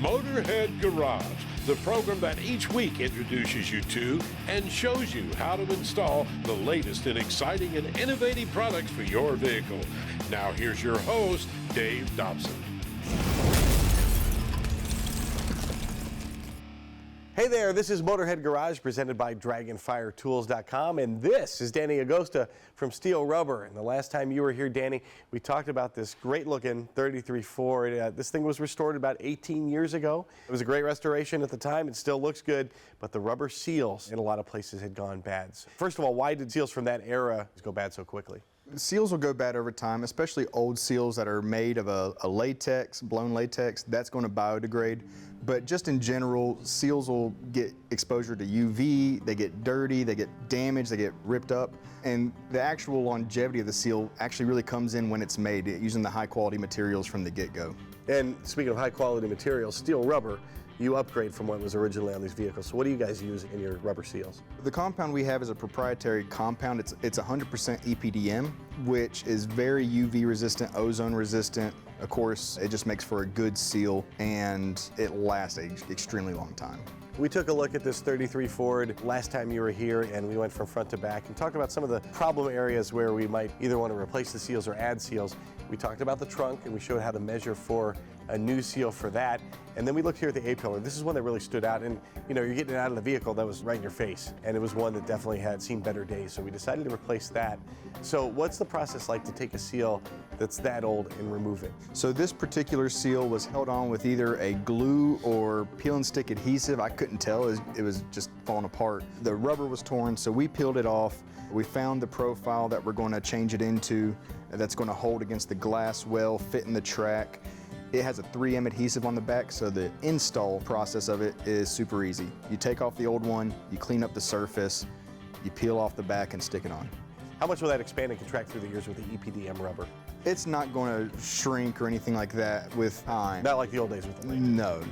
Motorhead Garage, the program that each week introduces you to and shows you how to install the latest and exciting and innovative products for your vehicle. Now here's your host, Dave Dobson. Hey there, this is Motorhead Garage presented by DragonfireTools.com, and this is Danny Agosta from Steele Rubber. And the last time you were here, Danny, we talked about this great-looking 33 Ford. This thing was restored about 18 years ago. It was a great restoration at the time. It still looks good, but the rubber seals in a lot of places had gone bad. First of all, why did seals from that era go bad so quickly? Seals will go bad over time, especially old seals that are made of a latex, blown latex. That's going to biodegrade. But just in general, seals will get exposure to UV, they get dirty, they get damaged, they get ripped up. And the actual longevity of the seal actually really comes in when it's made, using the high quality materials from the get-go. And speaking of high quality materials, Steele Rubber, you upgrade from what was originally on these vehicles. So what do you guys use in your rubber seals? The compound we have is a proprietary compound. It's 100% EPDM, which is very UV resistant, ozone resistant. Of course, it just makes for a good seal and it lasts an extremely long time. We took a look at this 33 Ford last time you were here, and we went from front to back and talked about some of the problem areas where we might either want to replace the seals or add seals. We talked about the trunk, and we showed how to measure for a new seal for that. And then we looked here at the A-pillar. This is one that really stood out, and you know, you're getting it out of the vehicle that was right in your face, and it was one that definitely had seen better days, so we decided to replace that. So what's the process like to take a seal that's that old and remove it? So this particular seal was held on with either a glue or peel and stick adhesive. I couldn't tell, it was just falling apart. The rubber was torn, so we peeled it off. We found the profile that we're going to change it into that's going to hold against the glass well, fit in the track. It has a 3M adhesive on the back, so the install process of it is super easy. You take off the old one, you clean up the surface, you peel off the back and stick it on. How much will that expand and contract through the years with the EPDM rubber? It's not going to shrink or anything like that with time. Not like the old days with the lake? No.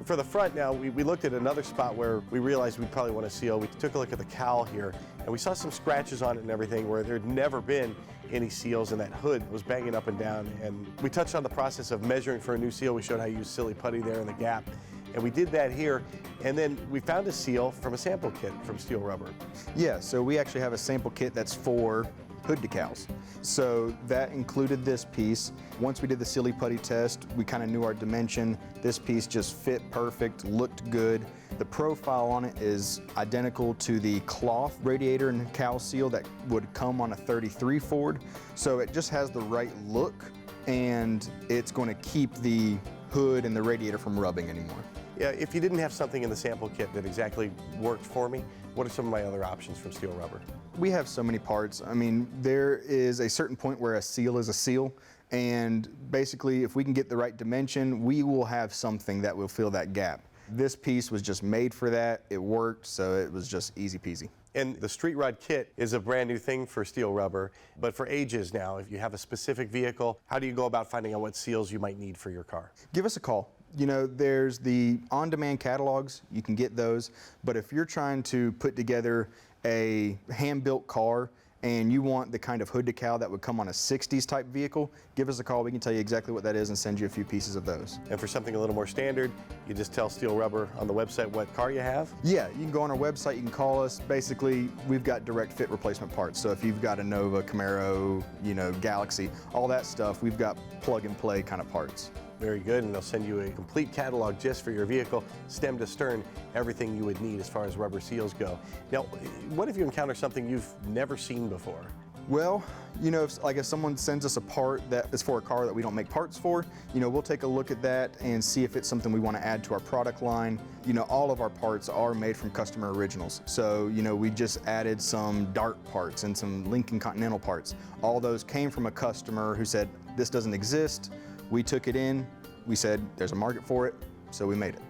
For the front now, we looked at another spot where we realized we'd probably want to seal. We took a look at the cowl here, and we saw some scratches on it and everything where there'd never been any seals, and that hood was banging up and down. And we touched on the process of measuring for a new seal. We showed how you use silly putty there in the gap. And we did that here, and then we found a seal from a sample kit from Steele Rubber. Yeah, so we actually have a sample kit that's for hood decals. So that included this piece. Once we did the silly putty test, we kind of knew our dimension. This piece just fit perfect, looked good. The profile on it is identical to the cloth radiator and cowl seal that would come on a 33 Ford. So it just has the right look, and it's going to keep the hood and the radiator from rubbing anymore. Yeah, if you didn't have something in the sample kit that exactly worked for me, what are some of my other options from Steele Rubber? We have so many parts. I mean, there is a certain point where a seal is a seal, and basically if we can get the right dimension, we will have something that will fill that gap. This piece was just made for that. It worked, so it was just easy peasy. And the Street Rod Kit is a brand new thing for Steele Rubber, but for ages now, if you have a specific vehicle, how do you go about finding out what seals you might need for your car? Give us a call. You know, there's the on-demand catalogs, you can get those, but if you're trying to put together a hand-built car and you want the kind of hood decal that would come on a 60s type vehicle, give us a call. We can tell you exactly what that is and send you a few pieces of those. And for something a little more standard, you just tell Steele Rubber on the website what car you have? Yeah, you can go on our website, you can call us. Basically, we've got direct fit replacement parts. So if you've got a Nova, Camaro, you know, Galaxy, all that stuff, we've got plug and play kind of parts. Very good, and they'll send you a complete catalog just for your vehicle, stem to stern, everything you would need as far as rubber seals go. Now, what if you encounter something you've never seen before? Well, you know, if someone sends us a part that is for a car that we don't make parts for, you know, we'll take a look at that and see if it's something we want to add to our product line. You know, all of our parts are made from customer originals. So, you know, we just added some Dart parts and some Lincoln Continental parts. All those came from a customer who said, this doesn't exist. We took it in, we said there's a market for it, so we made it.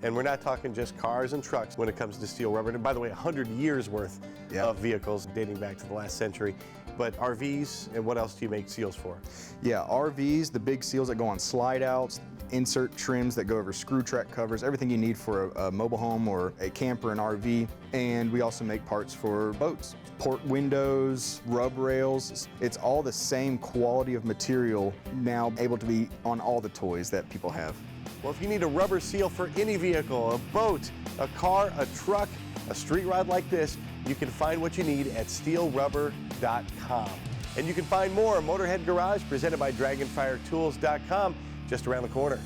And we're not talking just cars and trucks when it comes to Steele Rubber. And by the way, 100 years worth of vehicles dating back to the last century. But RVs, and what else do you make seals for? Yeah, RVs, the big seals that go on slide outs, insert trims that go over screw track covers, everything you need for a mobile home or a camper and RV. And we also make parts for boats. Port windows, rub rails, it's all the same quality of material now able to be on all the toys that people have. Well, if you need a rubber seal for any vehicle, a boat, a car, a truck, a street rod like this, you can find what you need at steelrubber.com. And you can find more Motorhead Garage presented by Dragonfire Tools.com just around the corner.